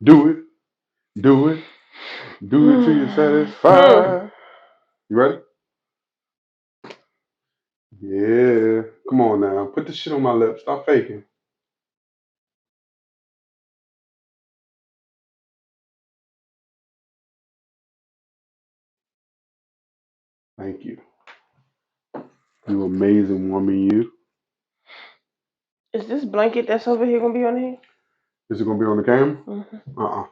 Do it, do it, do it till you're satisfied. You ready? Yeah. Come on now. Put the shit on my lips. Stop faking. Thank you. You amazing woman, you. Is this blanket that's over here gonna be on here? Is it gonna be on the camera? Mm-hmm. Uh-uh.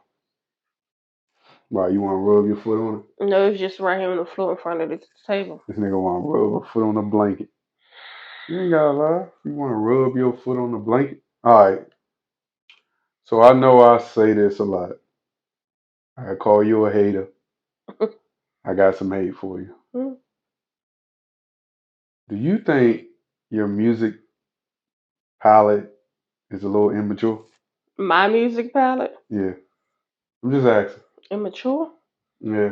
Why, you wanna rub your foot on it? No, it's just right here on the floor in front of the table. This nigga wanna rub a foot on the blanket. You ain't gotta lie. You wanna rub your foot on the blanket? Alright. So I know I say this a lot. I call you a hater. I got some hate for you. Do you think your music palette is a little immature? My music palette? Yeah. I'm just asking. Immature? Yeah.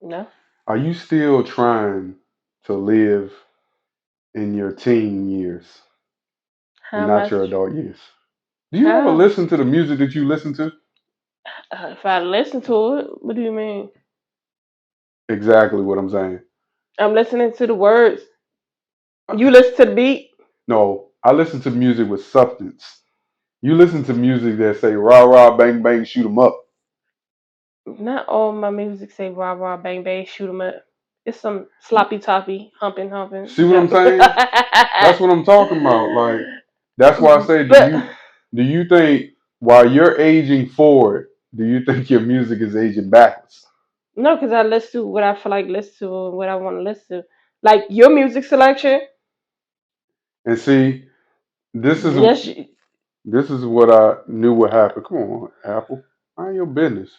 No. Are you still trying to live in your teen years and How not much? your adult years? Do you ever How? listen to the music that you listen to? If I listen to it, what do you mean? Exactly what I'm saying. I'm listening to the words. Uh, You listen to the beat. No, I listen to music with substance. You listen to music that say rah rah bang bang shoot 'em up. Not all my music say rah rah bang bang shoot 'em up. It's some sloppy toppy humping humping. See what I'm saying? That's what I'm talking about. Like that's why I say, But do you think while you're aging forward, do you think your music is aging backwards? no, because I listen to what I feel like listen to and what I want to listen to. Like your music selection. And see, this is Yes, this is what I knew would happen. Come on, Apple. I ain't your business.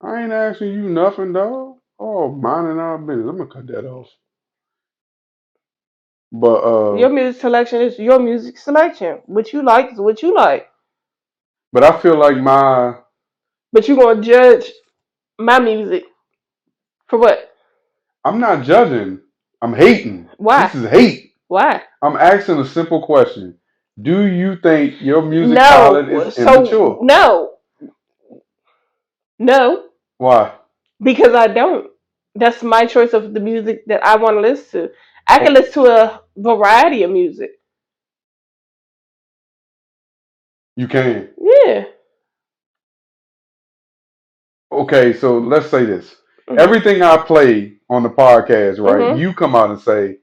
I ain't asking you nothing, dog. Oh, minding our business. I'm gonna cut that off. But your music selection is your music selection. What you like is what you like. I feel like my But you gonna judge my music for what? I'm not judging. I'm hating. Why? This is hate. Why? I'm asking a simple question. Do you think your music palette No. is So immature? no, no, Why? because I don't. That's my choice of the music that I want to listen to. I can Oh, listen to a variety of music. you can. Yeah. Okay, so let's say this. Mhm. Everything I play on the podcast, right? Mhm. You come out and say,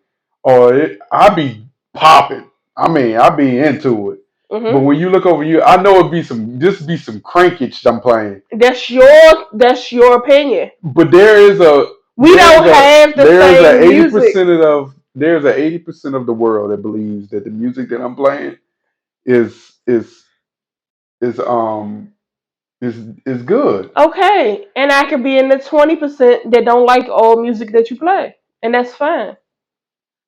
"Oh, I be popping. I mean, I be into it." But Mhm. when you look over you, I know it be some just be some crankage I'm playing. That's your opinion. But there is a We don't have the there's a same eighty music. percent of there's a 80% of the world that believes that the music that I'm playing is is is um is is good. Okay, and I could be in the 20% that don't like all music that you play, and that's fine.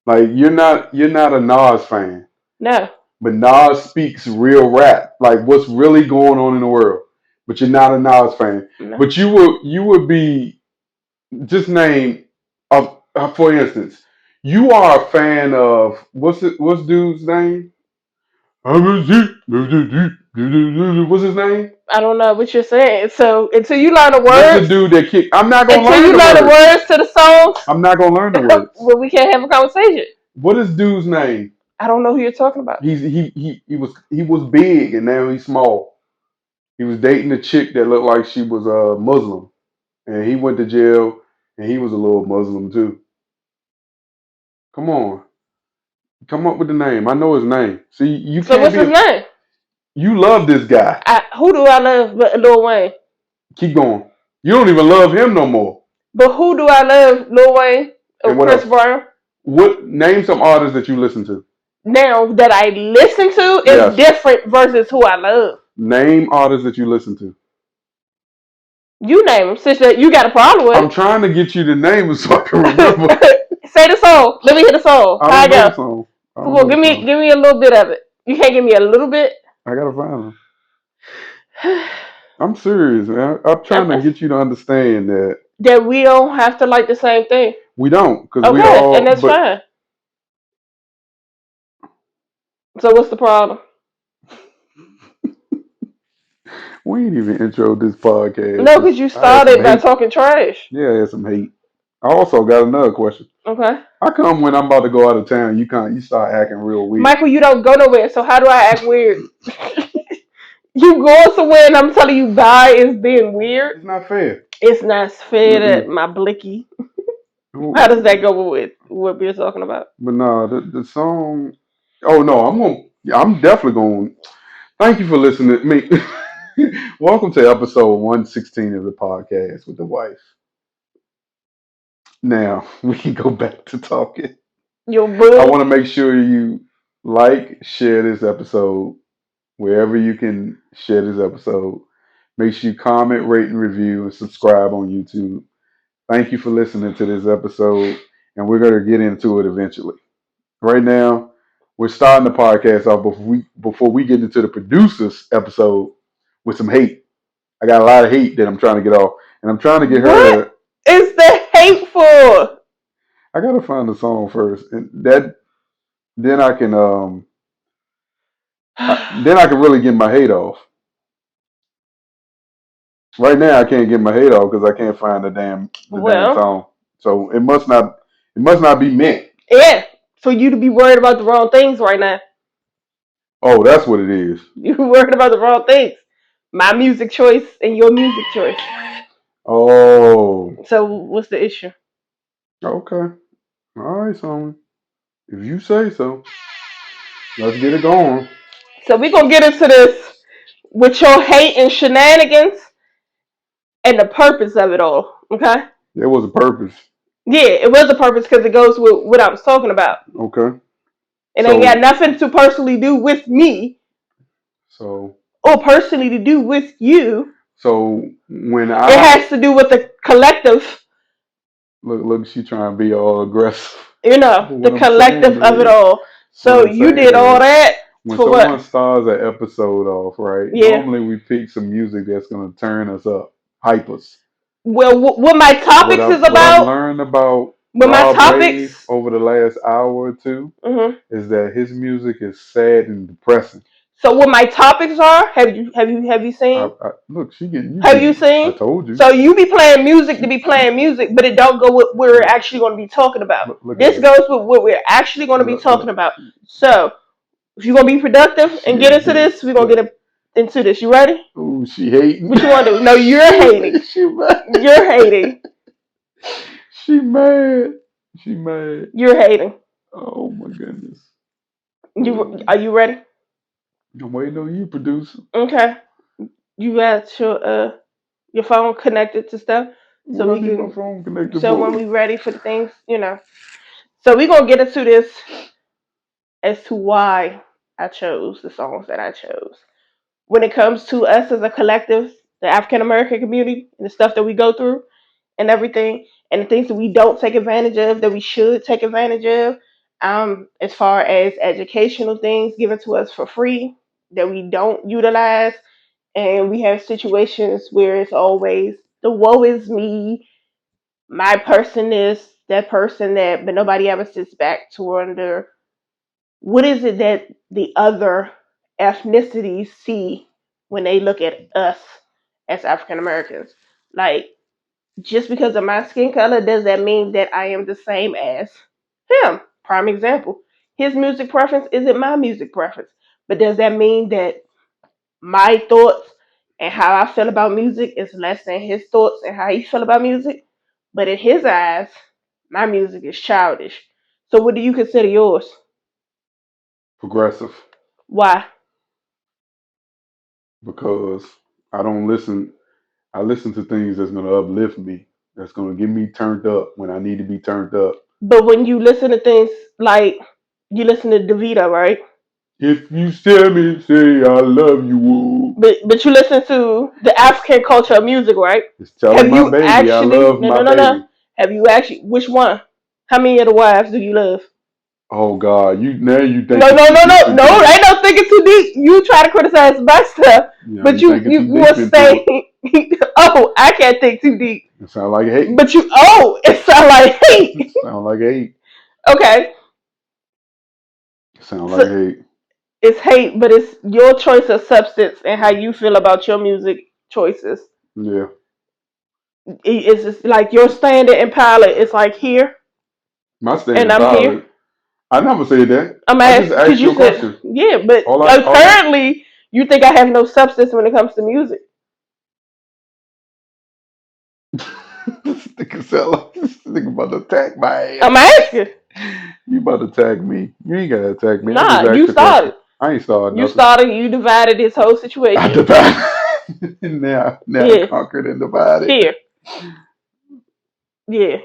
Like you're not a Nas fan, No, but Nas speaks real rap, like what's really going on in the world. But you're not a Nas fan. no, But you would be just name of for instance, you are a fan of what's dude's name? What's his name? I don't know what you're saying. So until you learn the What's the words, dude that kick? I'm not gonna until learn you the learn the words. words to the songs, I'm not gonna learn the words. well, we can't have a conversation. What is dude's name? I don't know who you're talking about. He was big and now he's small. He was dating a chick that looked like she was a Muslim, and he went to jail, and he was a little Muslim too. Come on, come up with the name. I know his name. See, you So can't what's be his a. name? You love this guy. Who do I love but Lil Wayne? Keep going. You don't even love him no more. But who do I love? Lil Wayne or And what Chris else? Brown? What name some artists that you listen to? Now that I listen to is Yes. different versus who I love. Name artists that you listen to. You name them, since that you got a problem I'm with trying to get you the name so I can remember. it. Say the song. Let me hear the song. I How I don't know the go? song. I Come don't on, know give the me song. give me a little bit of it. You can't give me a little bit. I gotta find them. I'm serious, man. I'm trying to get you to understand that That we don't have to like the same thing. we don't, because we Okay, and all. that's But fine. So what's the problem? We ain't even intro this podcast. No, because you I had some started by hate. talking trash. Yeah, I had some hate. I also got another question. Okay. How come when I'm about to go out of town, you start acting real weird? Michael, you don't go nowhere, so how do I act weird? You going somewhere and I'm telling you bye is being weird? It's not fair. It's not fair that Mm-mm. my blicky. How does that go with what we're talking about? But no, the song. Oh no, I'm definitely going. Thank you for listening to me. Welcome to episode 116 of the podcast with the wife. Now we can go back to talking. Your I boo. want to make sure you share this episode wherever you can share this episode. Make sure you comment, rate, and review, and subscribe on YouTube. Thank you for listening to this episode, and we're going to get into it eventually. Right now, we're starting the podcast off before we get into the producers episode with some hate. I got a lot of hate that I'm trying to get off, and I'm trying to get What her. is the hateful? I gotta find the song first, and then I can then I can really get my hate off. Right now, I can't get my hate off because I can't find the damn Well, song. So it must not be meant. yeah, for you to be worried about the wrong things right now. Oh, that's what it is. You're worried about the wrong things. My music choice and your music choice. Oh, So what's the issue? okay. All right, Simon. If you say so, let's get it going. So we're gonna get into this with your hate and shenanigans and the purpose of it all. Okay? There was a purpose. Yeah, it was a purpose because it goes with what I was talking about. Okay. It ain't got nothing to personally do with me So or personally to do with you. so when It I has to do with the collective, look, she trying to be all aggressive. you know, But the what I'm collective saying of it is, all. So what I'm you saying did all is, that when for someone what? starts an episode off, right? Yeah. Normally we pick some music that's gonna turn us up, hype us. Well, what my topics is What I've about, learned about what my Rob Wave topics, over the last hour or two hmm is that his music is sad and depressing. so what my topics are, have you seen? Look, she getting you. Have you I seen? told you. So you be playing music to be playing music, but it don't go with what we're actually going to be talking about. Look This at goes with what we're actually going to be talking look. about. So if you're going to be productive and get into this, we're going to get into this. You ready? Ooh, she hating. What you want to do? No, you're hating. She mad. You're hating. She mad. She mad. You're hating. Oh my goodness. Are you ready? I'm waiting on you, producer. Okay. You got your phone connected to stuff, so Well, I we need can. my phone connected. So when we ready for the things, So we're gonna get into this as to why I chose the songs that I chose. When it comes to us as a collective, the African American community, and the stuff that we go through and everything, and the things that we don't take advantage of that we should take advantage of, as far as educational things given to us for free that we don't utilize, and we have situations where it's always the woe is me, my person is that person that, but nobody ever sits back to wonder what is it that the other ethnicities see when they look at us as African Americans. Like, just because of my skin color, does that mean that I am the same as him? Prime example. His music preference isn't my music preference. But does that mean that my thoughts and how I feel about music is less than his thoughts and how he feel about music? But in his eyes, my music is childish. So what do you consider yours? Progressive. Why? Because I don't listen. I listen to things that's gonna uplift me. That's gonna get me turned up when I need to be turned up. But when you listen to things like you listen to DeVito, right? If you tell me, say I love you, woo. But you listen to the African culture of music, right? It's telling my baby I love my baby. Have you actually? Which one? How many of the wives do you love? Oh God, you think No. Ain't no thinking too deep. You try to criticize my stuff, yeah, but you will say, "Oh, I can't think too deep." It sound like hate. But it sound like hate. It sound like hate. Okay. It sound like hate. It's hate, but it's your choice of substance and how you feel about your music choices. Yeah. It's just like your standard and palette. It's like here, My and standard I'm here. pilot. I never said that. I'm I just asking because asked you you a said question. yeah, but All I currently you think I have no substance when it comes to music. this nigga about to attack my I'm ass. asking. You about to attack me. You ain't gotta attack me. I just Nah, asked you you a question. started. I ain't started You nothing. started. You divided this whole I situation. divided. Now I Yeah, conquered and divided. here. Yeah.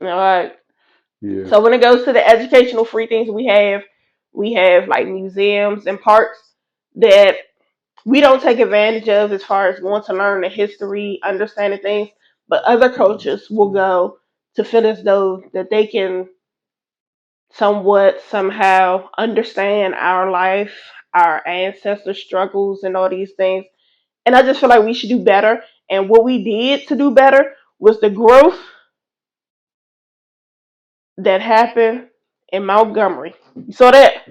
All right. Yeah. So when it goes to the educational free things we have like museums and parks that we don't take advantage of as far as want to learn the history, understanding things, but other cultures will go to feel as though that they can somewhat somehow understand our life, our ancestor struggles and all these things. And I just feel like we should do better. And what we did to do better was the growth that happened in Montgomery. You saw that?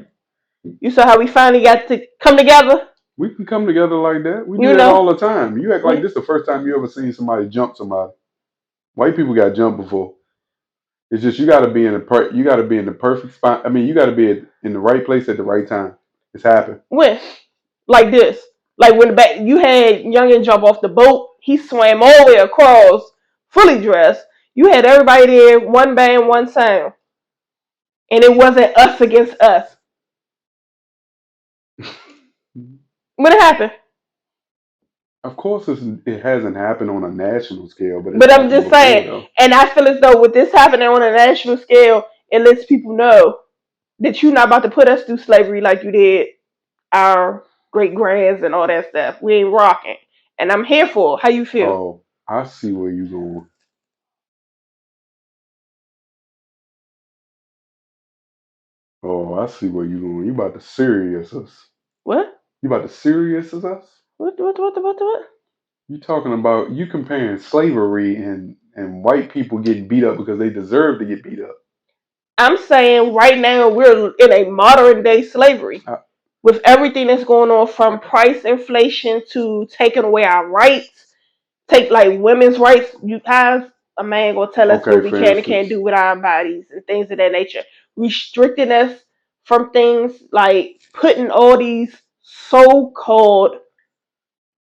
You saw how we finally got to come together? We can come together like that. We do You that know, all the time. You act like we this the first time you ever seen somebody jump somebody. White people got jumped before. It's just you got to be in you got to be in the perfect spot. I mean, you got to be in the right place at the right time. It's happened. went like this. Like when the back you had Youngin jump off the boat, he swam all the way across, fully dressed. You had everybody there, one band, one sound. And it wasn't us against us. What happened? Of course, it hasn't happened on a national scale, but it's But I'm happened just before, saying, though. and I feel as though with this happening on a national scale, it lets people know that you're not about to put us through slavery like you did our great grands and all that stuff. We ain't rocking. And I'm here for it. How you feel? Oh, I see where you going. Oh, I see where you going. You about to serious us. What? You about to serious us? What? You talking about you comparing slavery and white people getting beat up because they deserve to get beat up. I'm saying right now we're in a modern day slavery I, with everything that's going on from price inflation to taking away our rights, take like women's rights. You guys, a man gonna tell us what okay, we for can and can't instance, do with our bodies and things of that nature, restricting us from things like putting all these so-called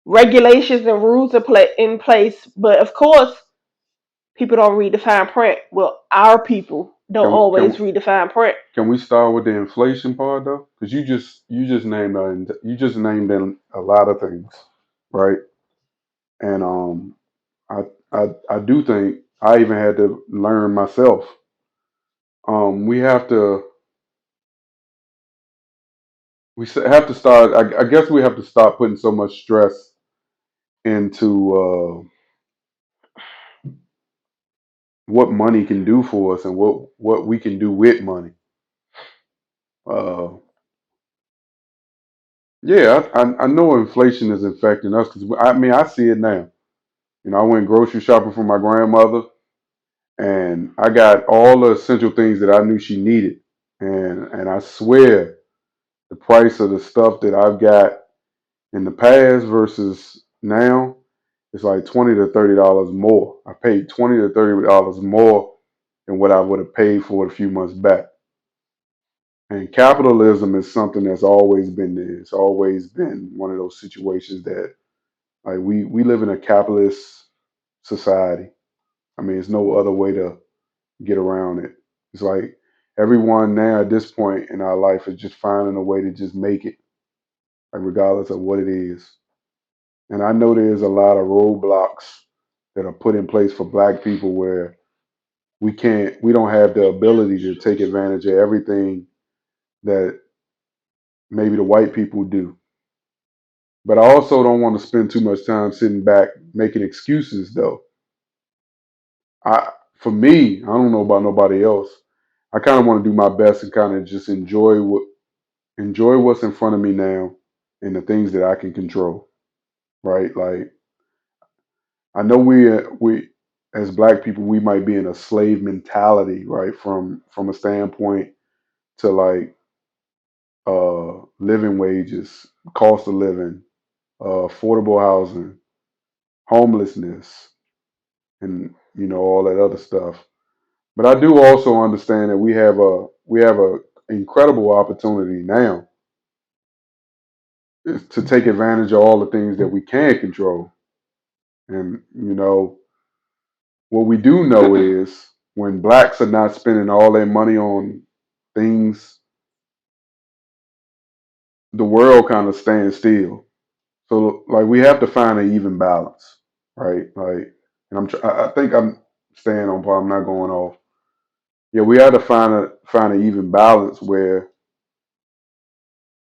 regulations and rules in place. But of course, people don't read the fine print. Well, our people don't can always can read the fine print. can we start with the inflation part though? Because you just named a lot of things, right? And I I do think I even had to learn myself. We have to have to start. I guess we have to stop putting so much stress into what money can do for us and what we can do with money. Uh, yeah, I know inflation is affecting us because I mean I see it now. You know, I went grocery shopping for my grandmother, and I got all the essential things that I knew she needed, and I swear the price of the stuff that I've got in the past versus now, it's like $20 to $30 more. I paid $20 to $30 more than what I would have paid for it a few months back. And capitalism is something that's always been there. It's always been one of those situations that like we live in a capitalist society. I mean, there's no other way to get around it. It's like everyone now at this point in our life is just finding a way to just make it, like regardless of what it is. And I know there's a lot of roadblocks that are put in place for black people where we don't have the ability to take advantage of everything that maybe the white people do. But I also don't want to spend too much time sitting back making excuses though. I for me, I don't know about nobody else. I kind of want to do my best and kind of just enjoy what's in front of me now and the things that I can control, right? Like I know we as black people we might be in a slave mentality, right? From a standpoint to like living wages, cost of living, affordable housing, homelessness, and all that other stuff. But I do also understand that we have a incredible opportunity now is to take advantage of all the things that we can control. And what we do know is when blacks are not spending all their money on things, the world kind of stands still. So like we have to find an even balance, right? Like, and I think I'm staying on point. I'm not going off. Yeah, we have to find an even balance where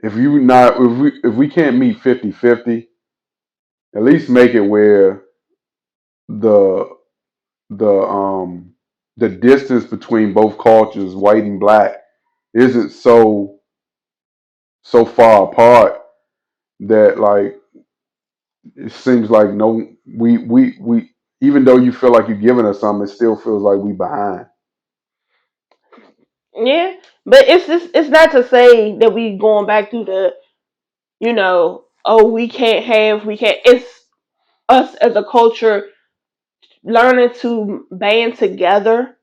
if we can't meet 50-50, at least make it where the the distance between both cultures, white and black, isn't so far apart that like it seems like no we even though you feel like you're giving us something, it still feels like we behind. Yeah, but it's not to say that we going back to the oh, we can't. It's us as a culture learning to band together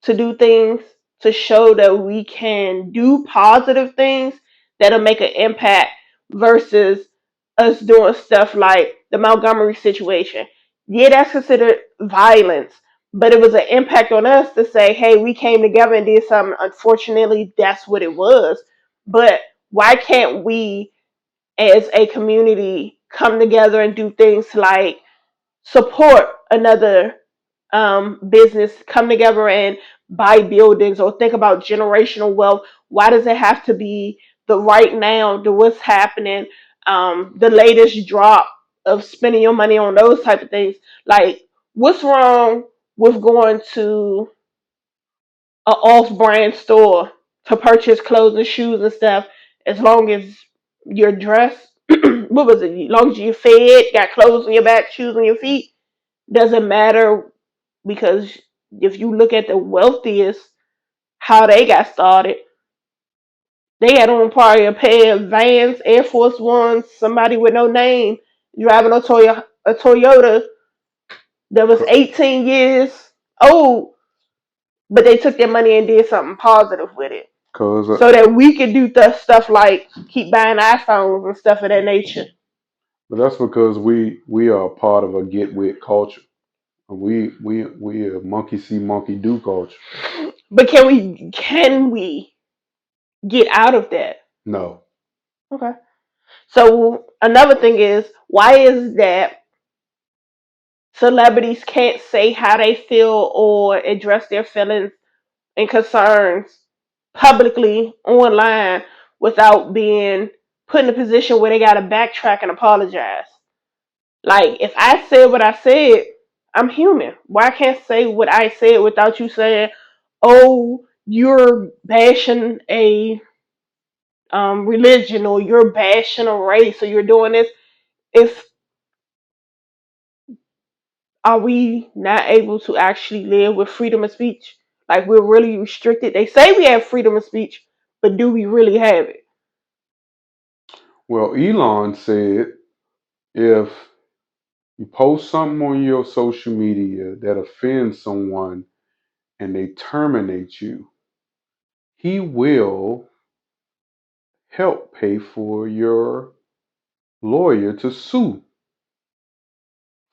to do things to show that we can do positive things that'll make an impact versus us doing stuff like the Montgomery situation. Yeah, that's considered violence, but it was an impact on us to say, hey, we came together and did something. Unfortunately, that's what it was. But why can't we, as a community, come together and do things like support another business, come together and buy buildings or think about generational wealth? Why does it have to be the right now, the what's happening, the latest drop of spending your money on those type of things? Like, what's wrong with going to an off-brand store to purchase clothes and shoes and stuff as long as you're dressed? What was it? As long as you're fed, got clothes on your back, shoes on your feet, doesn't matter because if you look at the wealthiest, how they got started, they had on probably a pair of Vans, Air Force Ones, somebody with no name driving a Toyota that was 18 years old, but they took their money and did something positive with it. Cause So that we could do stuff like keep buying iPhones and stuff of that nature. but that's because we are a part of a get with culture. We a monkey see monkey do culture. But can we get out of that? No. Okay. So another thing is, why is that celebrities can't say how they feel or address their feelings and concerns publicly online without being put in a position where they got to backtrack and apologize? Like, if I said what I said, I'm human. Why can't I say what I said without you saying, "Oh, you're bashing a religion, or you're bashing a race, or you're doing this"? If Are we not able to actually live with freedom of speech? Like, we're really restricted. They say we have freedom of speech, but do we really have it? Well, Elon said if you post something on your social media that offends someone and they terminate you, he will help pay for your lawyer to sue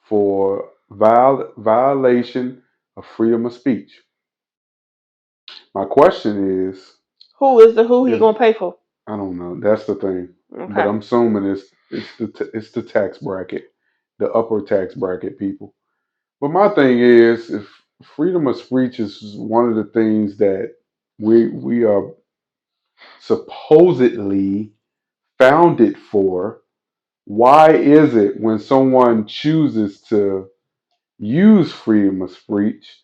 for violation of freedom of speech. My question Who is the who he is gonna pay for? I don't know. That's the thing, but Okay. I'm assuming it's the tax bracket, the upper tax bracket people. But my thing is, if freedom of speech is one of the things that we are supposedly founded for, why is it when someone chooses to use freedom of speech,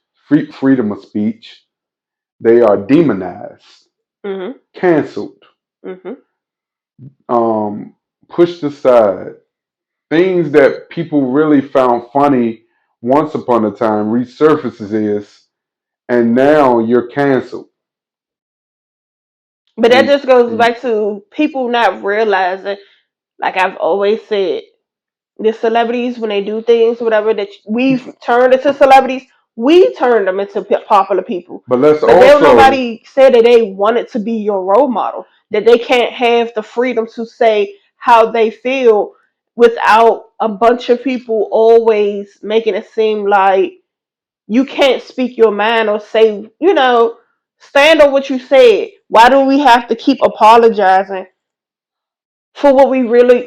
they are demonized, Mhm. canceled, Mhm. pushed aside? Things that people really found funny once upon a time resurfaces, and now you're canceled. But that And, just goes and back to people not realizing, like I've always said, the celebrities when they do things, whatever that we've turned into celebrities, we turned them into popular people. but let's But there also, nobody said that they wanted to be your role model. That they can't have the freedom to say how they feel without a bunch of people always making it seem like you can't speak your mind or say, stand on what you said. Why do we have to keep apologizing for what we really,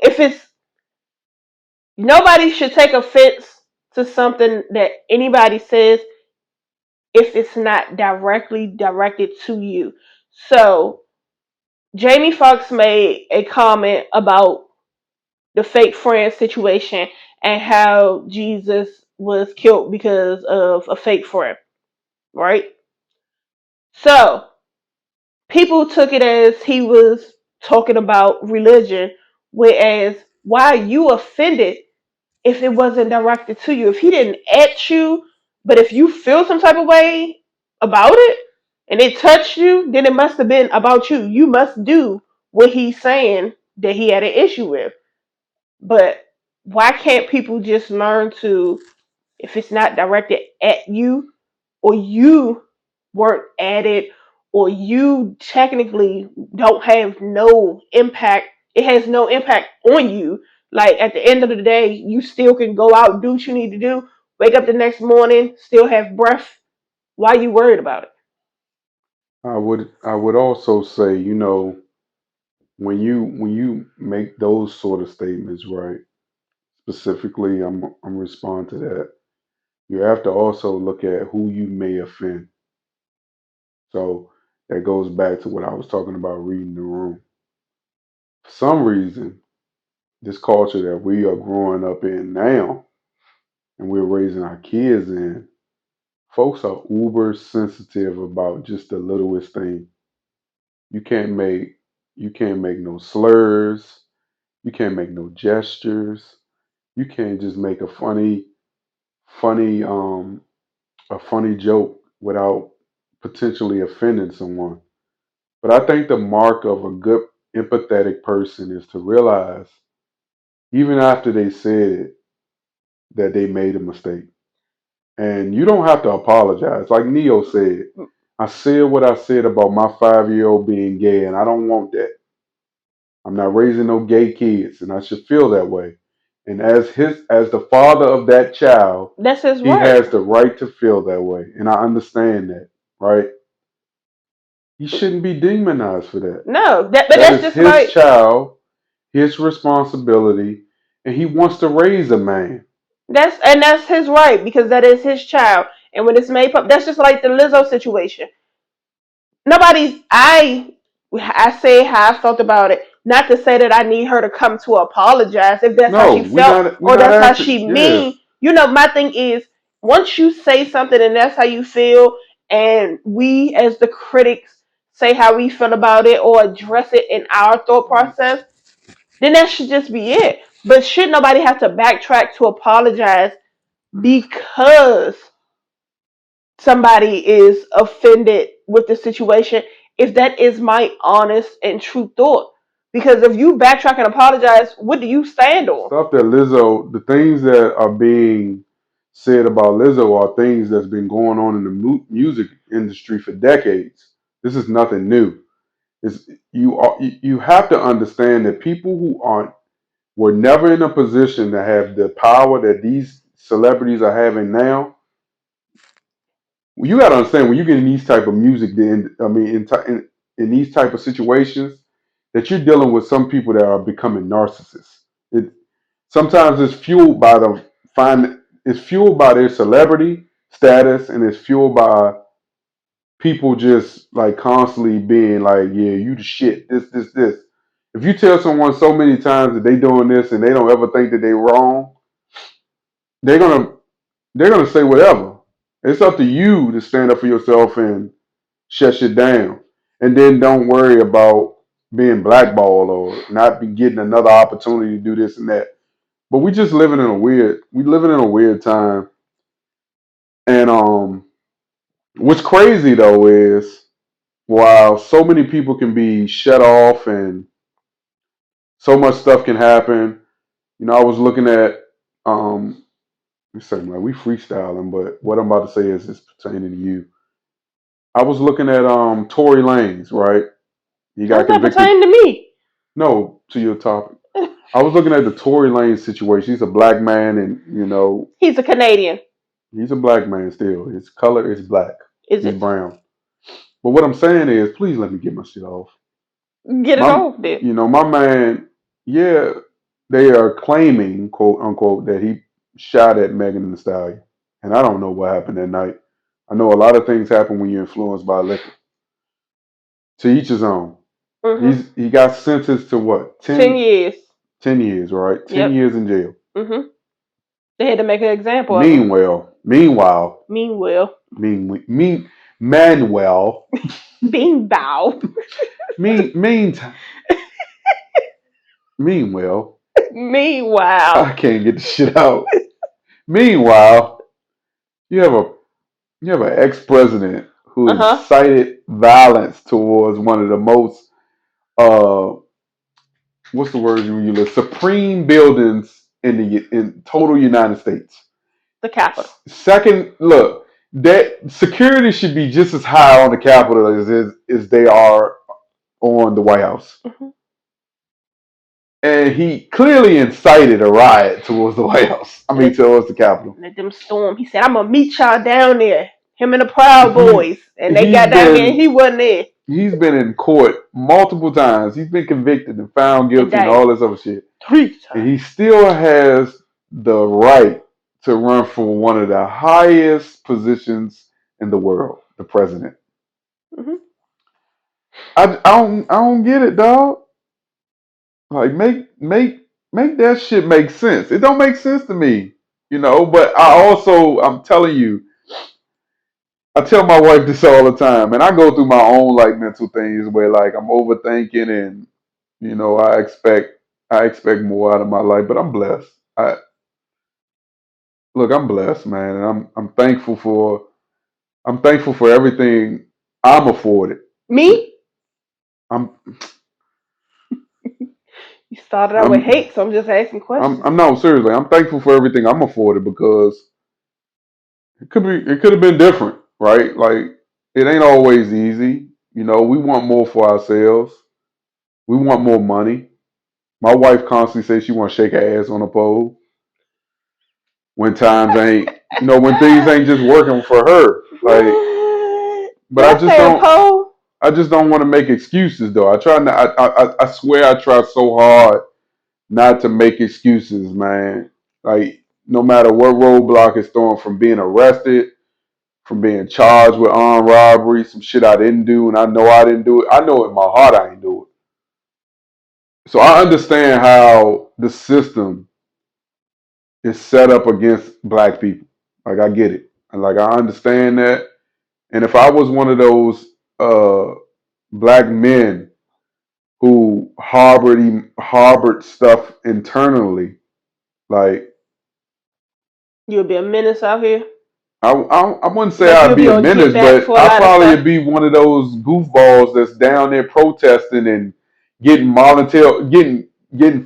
if it's nobody should take offense to something that anybody says if it's not directly directed to you. So, Jamie Foxx made a comment about the fake friend situation and how Jesus was killed because of a fake friend, right? So, people took it as he was talking about religion, whereas why are you offended if it wasn't directed to you? If he didn't at you, but if you feel some type of way about it and it touched you, then it must have been about you. You must do what he's saying that he had an issue with. But why can't people just learn to, if it's not directed at you, or you weren't at it, or you technically don't have no impact, it has no impact on you. Like at the end of the day, you still can go out, do what you need to do, wake up the next morning, still have breath. Why are you worried about it? I would also say, when you make those sort of statements, right? Specifically, I'm responding to that. You have to also look at who you may offend. So that goes back to what I was talking about reading the room. For some reason, this culture that we are growing up in now and we're raising our kids in, folks are uber sensitive about just the littlest thing. You can't make you can't make no slurs, you can't make no gestures, you can't just make funny a funny joke without potentially offending someone. But I think the mark of a good empathetic person is to realize, even after they said it, that they made a mistake. And you don't have to apologize. Like Neo said, I said what I said about my 5 year old being gay, and I don't want that. I'm not raising no gay kids, and I should feel that way. And as the father of that child, That's his he right. has the right to feel that way. And I understand that, right? He shouldn't be demonized for that. No, but That that's is just his like child, his responsibility, and he wants to raise a man. that's his right because that is his child. And when it's made up, that's just like the Lizzo situation. Nobody's I say how I felt about it. Not to say that I need her to come to apologize if that's how No, she felt we're or not that's how asking. she Yeah, mean. My thing is once you say something and that's how you feel, and we as the critics say how we feel about it or address it in our thought process, then that should just be it. But should nobody have to backtrack to apologize because somebody is offended with the situation if that is my honest and true thought. Because if you backtrack and apologize, what do you stand the on? stuff that Lizzo, the things that are being said about Lizzo are things that's been going on in the music industry for decades. This is nothing new. It's, you have to understand that people who aren't were never in a position to have the power that these celebrities are having now. You got to understand when you get in these type of music, then I mean, in these type of situations, that you're dealing with some people that are becoming narcissists. It sometimes it's fueled by it's fueled by their celebrity status, and it's fueled by people just like constantly being like, yeah, you the shit, this. If you tell someone so many times that they doing this and they don't ever think that they wrong, they're gonna they're gonna say whatever. It's up to you to stand up for yourself and shut shit down, and then don't worry about being blackballed or not be getting another opportunity to do this and that. But we living in a weird time, and what's crazy though is while so many people can be shut off and so much stuff can happen. I was looking at you say like we freestyling, but what I'm about to say is pertaining to you. I was looking at Tory Lanez, right? He got How's that convicted. pertaining to me? No, to your topic. I was looking at the Tory Lanez situation. He's a black man, and He's a Canadian. he's a black man still. His color is black. Is He's it? brown. But what I'm saying is, please let me get my shit off. Get it My, off there. my man. Yeah, they are claiming, quote unquote, that he shot at Megan Thee Stallion, and I don't know what happened that night. I know a lot of things happen when you're influenced by liquor. To each his own. Mm-hmm. He got sentenced to what? 10 years. 10 years, right? 10 years in jail. Mm-hmm. They had to make an example of him. Meanwhile, Meanwhile. Manuel, Beanbow. meantime, meanwhile, Meanwhile. I can't get the shit out. Meanwhile, you have a you have an ex-president who incited violence towards one of the most uh what's the word you use? Supreme buildings in total United States. The Capitol. Second, look, that security should be just as high on the Capitol as they are on the White House. Mm-hmm. And he clearly incited a riot towards the White House. Towards the Capitol. Let them storm. He said, "I'm gonna meet y'all down there." Him and the Proud Boys, and they got down there, and he wasn't there. He's been in court multiple times. He's been convicted and found guilty and all this other shit. 3 times. And he still has the right to run for one of the highest positions in the world, the president. Mm-hmm. I don't get it, dog. Like make that shit make sense. It don't make sense to me, But I'm telling you, I tell my wife this all the time, and I go through my own like mental things where like I'm overthinking and I expect more out of my life, but I'm blessed. I'm blessed, man, and I'm thankful for everything I'm afforded. Me? I'm You started out with hate, so I'm just asking questions. I'm no, seriously. I'm thankful for everything I'm afforded because it could have been different, right? Like it ain't always easy. We want more for ourselves. We want more money. My wife constantly says she wants to shake her ass on a pole when times ain't, when things ain't just working for her. Like, but I just don't. I just don't want to make excuses, though. I try not. I swear I try so hard not to make excuses, man. Like no matter what roadblock is thrown, from being arrested, from being charged with armed robbery, some shit I didn't do, and I know I didn't do it. I know in my heart I didn't do it. So I understand how the system is set up against black people. Like I get it, and like I understand that. And if I was one of those black men who harbored stuff internally, like you would be a menace out here. I wouldn't say I'd be a menace, but I'd probably be one of those goofballs that's down there protesting and getting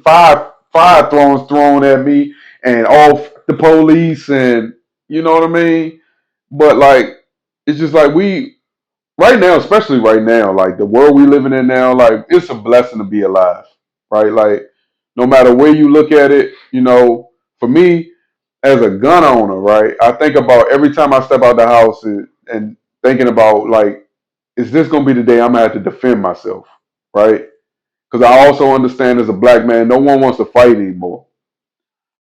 fire thrown at me and off the police, and you know what I mean. But like, it's just like right now, especially right now, like the world we living in now, like it's a blessing to be alive, right? Like no matter where you look at it, for me as a gun owner, right? I think about every time I step out the house and thinking about like, is this gonna be the day I'm gonna have to defend myself, right? Because I also understand as a black man, no one wants to fight anymore.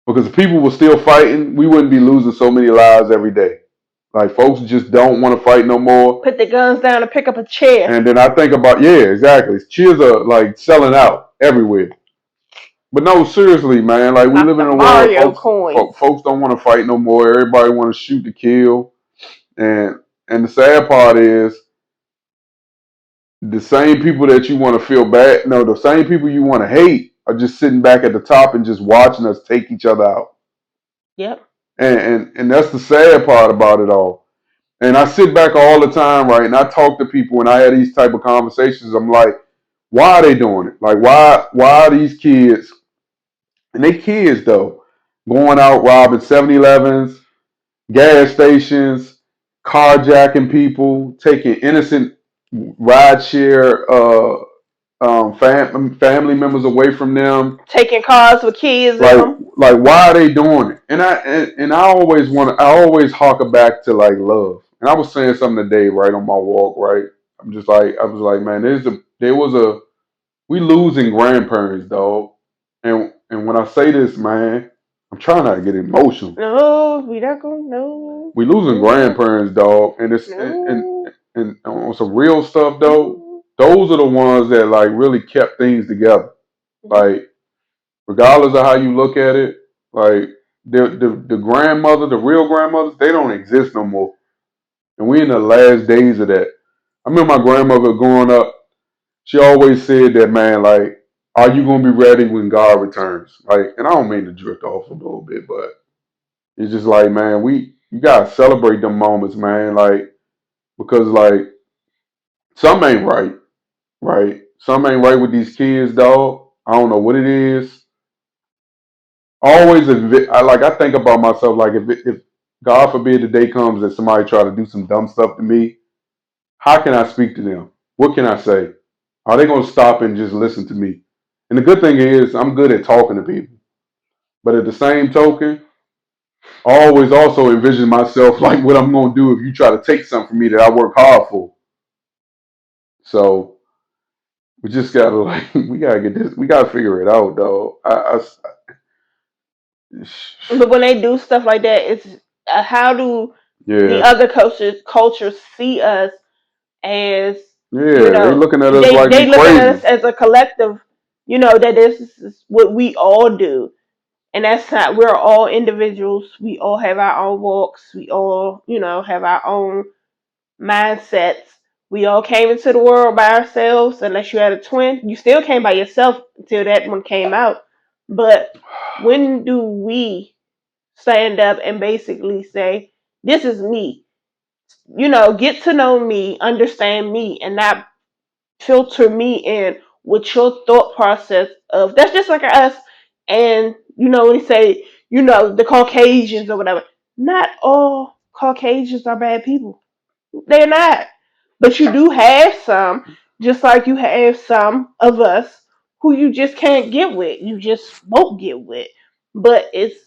Because if people were still fighting, we wouldn't be losing so many lives every day. Like folks just don't want to fight no more. Put the guns down and pick up a chair. And then I think about, yeah, exactly. Chairs are like selling out everywhere. But no, seriously, man. Like we live in a world, folks don't want to fight no more. Everybody want to shoot to kill, and the sad part is the same people that you want to feel bad. No, the same people you want to hate are just sitting back at the top and just watching us take each other out. Yep. And that's the sad part about it all. And I sit back all the time, right? And I talk to people and I have these type of conversations. I'm like, why are they doing it? Like, why are these kids, and they kids though, going out robbing 7-Elevens, gas stations, carjacking people, taking innocent rideshare family members away from them. Taking cars with kids in Like, them. why are they doing it? And I always I always harken back to like love. And I was saying something today, right, on my walk, right. I was like, man, there was a we losing grandparents, dog. And when I say this, man, I'm trying not to get emotional. No, we not gonna. No, We losing no, grandparents, dog, and it's no, and on some real stuff though. no. Those are the ones that like really kept things together. Like, regardless of how you look at it, like the grandmother, the real grandmothers, they don't exist no more. And we in the last days of that. I remember my grandmother growing up. She always said that, man, like, are you gonna be ready when God returns? Like, and I don't mean to drift off a little bit, but it's just like, man, you gotta celebrate them moments, man. Like, because like some ain't right, right? Some ain't right with these kids, dog. I don't know what it is. Always, I think about myself, like, if God forbid the day comes that somebody try to do some dumb stuff to me, how can I speak to them? What can I say? Are they gonna stop and just listen to me? And the good thing is, I'm good at talking to people. But at the same token, I always also envision myself like what I'm gonna do if you try to take something from me that I work hard for. So we just gotta like we gotta get this. We gotta figure it out, though. But when they do stuff like that, it's how do the Yeah, other cultures see us as, you yeah. They know, looking at us they like we they look at crazy. us as a collective, that this is what we all do. And that's not, we're all individuals. We all have our own walks. We all, have our own mindsets. We all came into the world by ourselves. Unless you had a twin, you still came by yourself until that one came out. But when do we stand up and basically say, this is me? Get to know me, understand me, and not filter me in with your thought process of that's just like us. And when you say, the Caucasians or whatever, not all Caucasians are bad people. They're not. But you do have some, just like you have some of us who you just can't get with. You just won't get with. But it's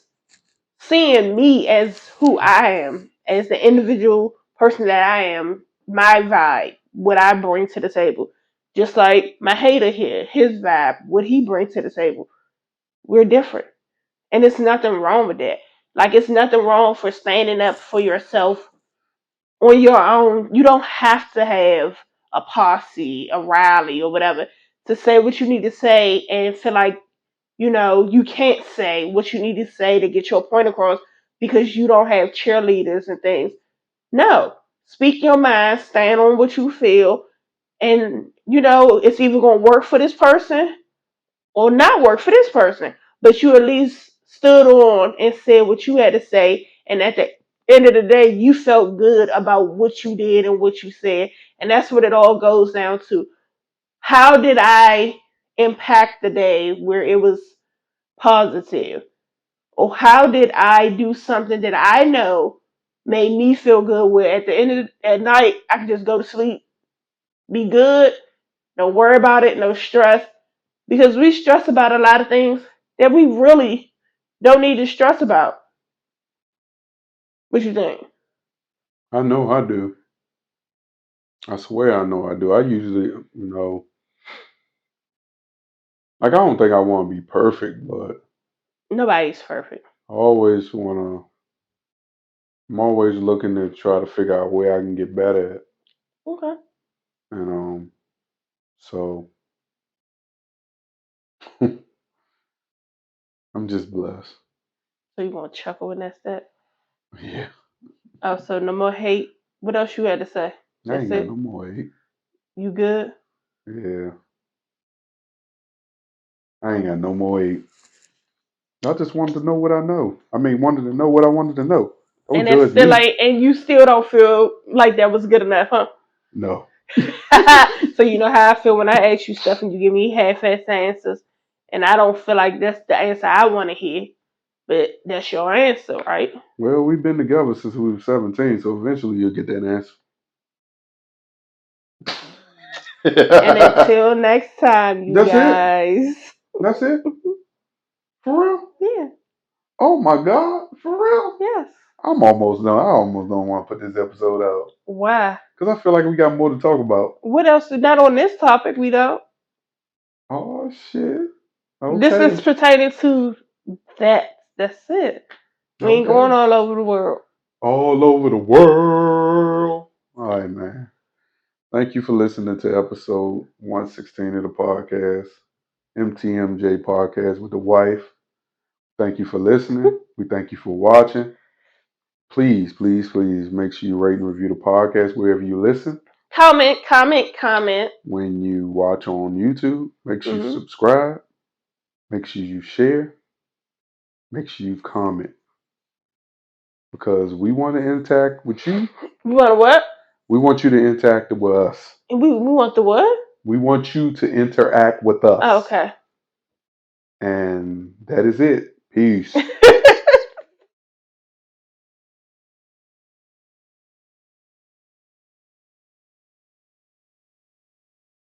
seeing me as who I am, as the individual person that I am, my vibe, what I bring to the table. Just like my hater here, his vibe, what he brings to the table. We're different. And it's nothing wrong with that. Like, it's nothing wrong for standing up for yourself on your own. You don't have to have a posse, a rally, or whatever to say what you need to say and feel like, you can't say what you need to say to get your point across because you don't have cheerleaders and things. No. Speak your mind, stand on what you feel, and it's either going to work for this person or not work for this person. But you at least stood on and said what you had to say, and at the end of the day, you felt good about what you did and what you said. And that's what it all goes down to. How did I impact the day where it was positive? Or how did I do something that I know made me feel good, where at the end of at night I can just go to sleep, be good, don't worry about it, no stress. Because we stress about a lot of things that we really don't need to stress about. What you think? I know I do. I swear I know I do. I usually, like, I don't think I want to be perfect, but Nobody's perfect. I always want to. I'm always looking to try to figure out where I can get better at, Okay. and so I'm just blessed. So you gonna chuckle when that's that? Yeah, Oh, so no more hate. What else you had to say? I That's ain't got no it? more hate. You good? Yeah, I ain't got no more hate. I just wanted to know what I know. I mean, wanted to know what I wanted to know. Don't And that's judge still me. like, and you still don't feel like that was good enough, huh? No. So you know how I feel when I ask you stuff and you give me half-assed answers, and I don't feel like that's the answer I want to hear, but that's your answer, right? Well, we've been together since we were 17, so eventually you'll get that answer. And until next time, you That's it. guys. That's it. For real. Yeah. Oh my God. For real. Yes. I'm almost done. I almost don't want to put this episode out Why? because I feel like we got more to talk about. What else? Not on this topic. We don't. Oh shit. This is Okay. pertaining to that. That's it. We ain't going Okay. all over the world. All over the world. All right, man. Thank you for listening to episode 116 of the podcast, MTMJ Podcast with the wife. Thank you for listening. We thank you for watching. Please, please, please make sure you rate and review the podcast wherever you listen. Comment, comment, comment. When you watch on YouTube, make sure you Mm-hmm. subscribe. Make sure you share. Make sure you comment. Because we want to interact with you. You want to what? We want you to interact with us. We want the what? We want you to interact with us. Oh, okay. And that is it. Peace.